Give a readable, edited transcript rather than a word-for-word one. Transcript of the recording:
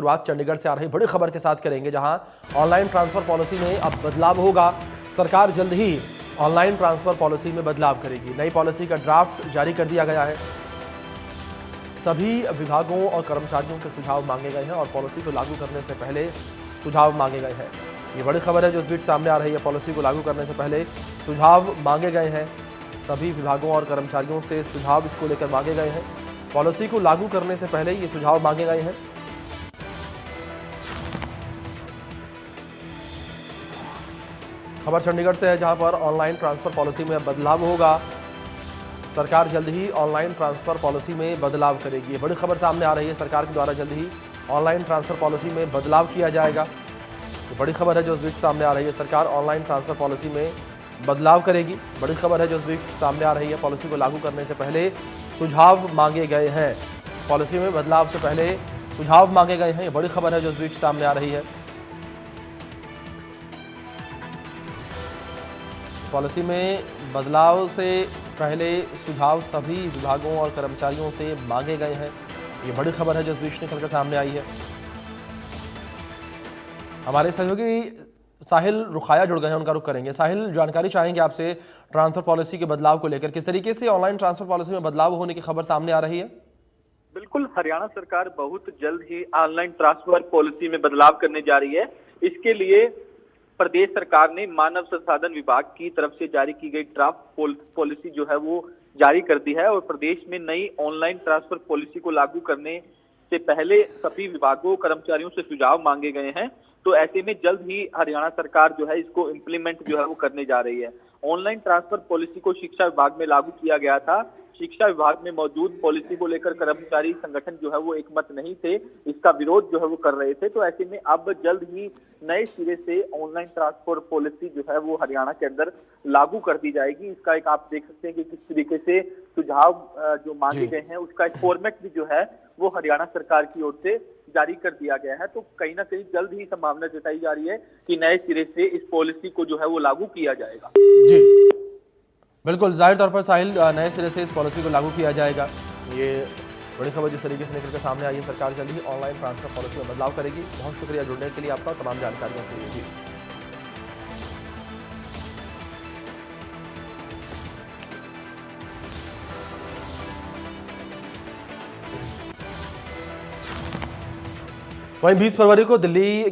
शुरुआत चंडीगढ़ से आ रही बड़ी खबर के साथ करेंगे, जहां ऑनलाइन ट्रांसफर पॉलिसी में अब बदलाव होगा। सरकार जल्द ही ऑनलाइन ट्रांसफर पॉलिसी में बदलाव करेगी। नई पॉलिसी का ड्राफ्ट जारी कर दिया गया है। सभी विभागों और कर्मचारियों के सुझाव मांगे गए हैं और पॉलिसी को लागू करने से पहले सुझाव मांगे गए हैं। ये बड़ी खबर है जो इस बीच सामने आ रही है। पॉलिसी को लागू करने से पहले सुझाव मांगे गए हैं। सभी विभागों और कर्मचारियों से सुझाव इसको लेकर मांगे गए हैं। पॉलिसी को लागू करने से पहले ये सुझाव मांगे गए हैं। खबर चंडीगढ़ से है, जहां पर ऑनलाइन ट्रांसफर पॉलिसी में बदलाव होगा। सरकार जल्द ही ऑनलाइन ट्रांसफर पॉलिसी में बदलाव करेगी। ये बड़ी खबर सामने आ रही है। सरकार के द्वारा जल्द ही ऑनलाइन ट्रांसफर पॉलिसी में बदलाव किया जाएगा। ये बड़ी खबर है जो इस बीच सामने आ रही है। सरकार ऑनलाइन ट्रांसफर पॉलिसी में बदलाव करेगी। बड़ी खबर है जो इस बीच सामने आ रही है। पॉलिसी को लागू करने से पहले सुझाव मांगे गए हैं। पॉलिसी में बदलाव से पहले सुझाव मांगे गए हैं। ये बड़ी खबर है जो इस बीच सामने आ रही है। पॉलिसी में बदलाव से पहले सुझाव सभी विभागों और कर्मचारियों से मांगे गए हैं। ये बड़ी खबर है जो इस बीच निकलकर सामने आई है। हमारे सहयोगी साहिल रुखाया जुड़ गए हैं, उनका रुख करेंगे। साहिल, जानकारी चाहेंगे आपसे ट्रांसफर पॉलिसी के बदलाव को लेकर। किस तरीके से ऑनलाइन ट्रांसफर पॉलिसी में बदलाव होने की खबर सामने आ रही है? बिल्कुल, हरियाणा सरकार बहुत जल्द ही ऑनलाइन ट्रांसफर पॉलिसी में बदलाव करने जा रही है। इसके लिए प्रदेश सरकार ने मानव संसाधन विभाग की तरफ से जारी की गई ड्राफ्ट पॉलिसी जो है वो जारी कर दी है और प्रदेश में नई ऑनलाइन ट्रांसफर पॉलिसी को लागू करने से पहले सभी विभागों कर्मचारियों से सुझाव मांगे गए हैं। तो ऐसे में जल्द ही हरियाणा सरकार जो है इसको इम्प्लीमेंट जो है वो करने जा रही है। ऑनलाइन ट्रांसफर पॉलिसी को शिक्षा विभाग में लागू किया गया था। शिक्षा विभाग में मौजूद पॉलिसी को लेकर कर्मचारी संगठन जो है वो एकमत नहीं थे, इसका विरोध जो है वो कर रहे थे। तो ऐसे में अब जल्द ही नए सिरे से ऑनलाइन ट्रांसफर पॉलिसी जो है वो हरियाणा के अंदर लागू कर दी जाएगी। इसका एक आप देख सकते हैं कि किस तरीके से सुझाव जो मांगे गए हैं उसका एक फॉर्मेट भी जो है वो हरियाणा सरकार की ओर से जारी कर दिया गया है। तो कहीं ना कहीं जल्द ही संभावना जताई जा रही है कि नए सिरे से इस पॉलिसी को जो है वो लागू किया जाएगा। जी बिल्कुल, जाहिर तौर पर साहिल, नए सिरे से इस पॉलिसी को लागू किया जाएगा। ये बड़ी खबर जिस तरीके से निकल कर सामने आई है। सरकार जल्द ही ऑनलाइन ट्रांसफर पॉलिसी में बदलाव करेगी। बहुत शुक्रिया जुड़ने के लिए आपका, तमाम जानकारियों के लिए। जी वहीं 20 फरवरी को दिल्ली